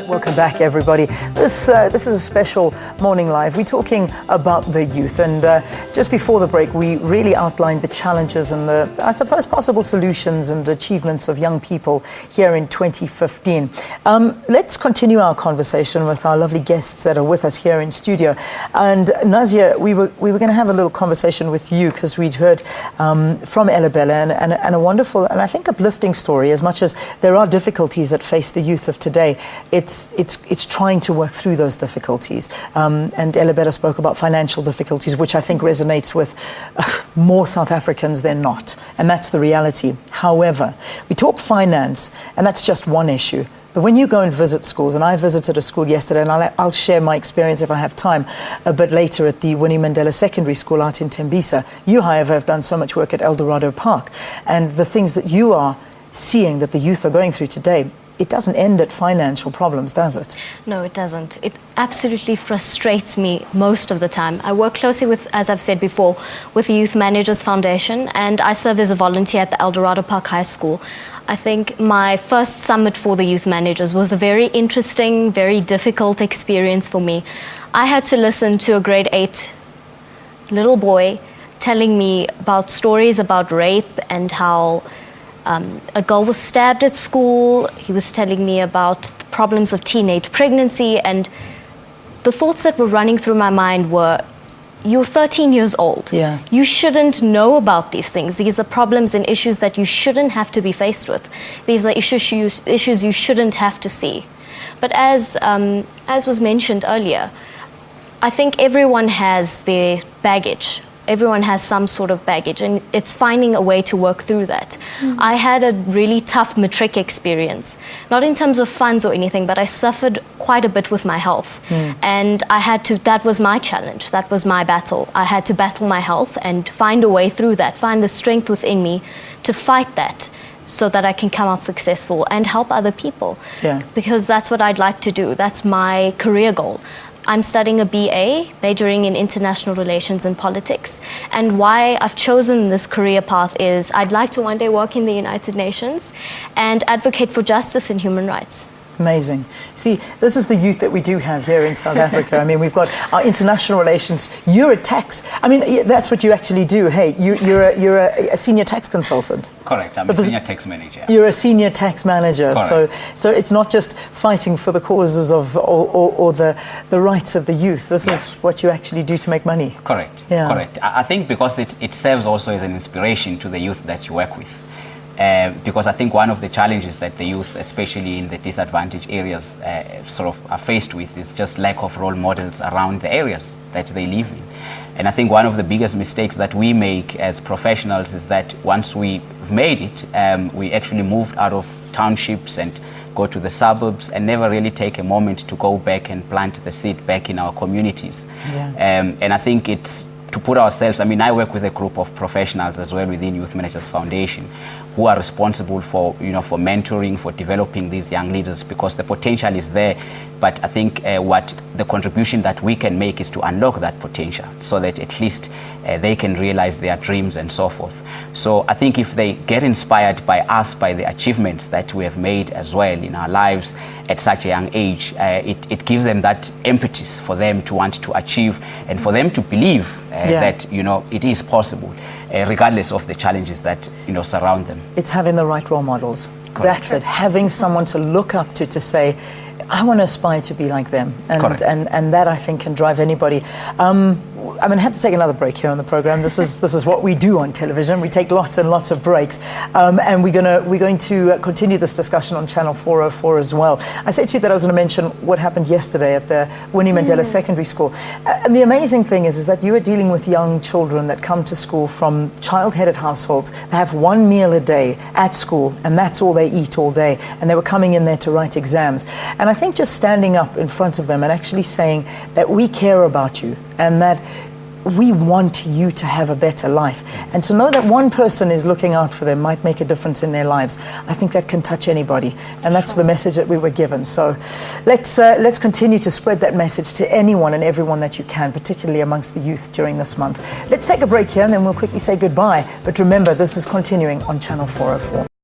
Welcome back, everybody. This is a special morning live. We're talking about the youth, and just before the break, we really outlined the challenges and the, I suppose, possible solutions and achievements of young people here in 2015. Let's continue our conversation with our lovely guests that are with us here in studio. And Nazia, we were going to have a little conversation with you because we'd heard from Elabella and a wonderful and I think uplifting story. As much as there are difficulties that face the youth of today, it's trying to work through those difficulties. And Elabella spoke about financial difficulties, which I think resonates with more South Africans than not. And that's the reality. However, we talk finance, and that's just one issue. But when you go and visit schools, and I visited a school yesterday, and I'll share my experience if I have time, but later at the Winnie Mandela Secondary School out in Tembisa. You, however, have done so much work at Eldorado Park. And the things that you are seeing that the youth are going through today, it doesn't end at financial problems, does it? No, it doesn't. It absolutely frustrates me most of the time. I work closely with, as I've said before, with the Youth Managers Foundation, and I serve as a volunteer at the Eldorado Park High School. I think my first summit for the youth managers was a very interesting, very difficult experience for me. I had to listen to a grade 8 little boy telling me about stories about rape and how a girl was stabbed at school. He was telling me about the problems of teenage pregnancy, and the thoughts that were running through my mind were, you're 13 years old. Yeah. You shouldn't know about these things. These are problems and issues that you shouldn't have to be faced with. These are issues you shouldn't have to see. But as was mentioned earlier, I think everyone has their baggage. Everyone has some sort of baggage, and it's finding a way to work through that. I had a really tough matric experience, not in terms of funds or anything, but I suffered quite a bit with my health. And that was my challenge, that was my battle. I had to battle my health and find a way through that, find the strength within me to fight that, so that I can come out successful and help other people. Yeah. Because that's what I'd like to do, that's my career goal. I'm studying a BA, majoring in international relations and politics. And why I've chosen this career path is I'd like to one day work in the United Nations and advocate for justice and human rights. Amazing. See, this is the youth that we do have here in South Africa. I mean, we've got our international relations. You're a tax. I mean, that's what you actually do. Hey, you're a senior tax consultant. Correct. I'm a senior tax manager. You're a senior tax manager. Correct. So it's not just fighting for the causes of or the rights of the youth. This is what you actually do to make money. Correct. Yeah. Correct. I think because it serves also as an inspiration to the youth that you work with. Because I think one of the challenges that the youth, especially in the disadvantaged areas, sort of are faced with is just lack of role models around the areas that they live in. And I think one of the biggest mistakes that we make as professionals is that once we've made it, we actually moved out of townships and go to the suburbs and never really take a moment to go back and plant the seed back in our communities. Yeah. And I think it's to put ourselves, I mean, I work with a group of professionals as well within Youth Managers Foundation who are responsible for, for mentoring, for developing these young leaders, because the potential is there. But I think what the contribution that we can make is to unlock that potential so that at least they can realize their dreams and so forth. So I think if they get inspired by us, by the achievements that we have made as well in our lives at such a young age, it gives them that impetus for them to want to achieve and for them to believe that, it is possible, regardless of the challenges that, surround them. It's having the right role models. Correct. That's it. Having someone to look up to say, I want to aspire to be like them. And that, I think, can drive anybody. I'm going to have to take another break here on the program. This is what we do on television. We take lots and lots of breaks. And we're going to continue this discussion on Channel 404 as well. I said to you that I was going to mention what happened yesterday at the Winnie Mandela Secondary School. And the amazing thing is that you are dealing with young children that come to school from child-headed households. They have one meal a day at school, and that's all they eat all day. And they were coming in there to write exams. And I think just standing up in front of them and actually saying that we care about you and that we want you to have a better life, and to know that one person is looking out for them might make a difference in their lives. I think that can touch anybody, and that's the message that we were given. So let's continue to spread that message to anyone and everyone that you can, particularly amongst the youth during this month. Let's take a break here and then we'll quickly say goodbye. But remember, this is continuing on Channel 404.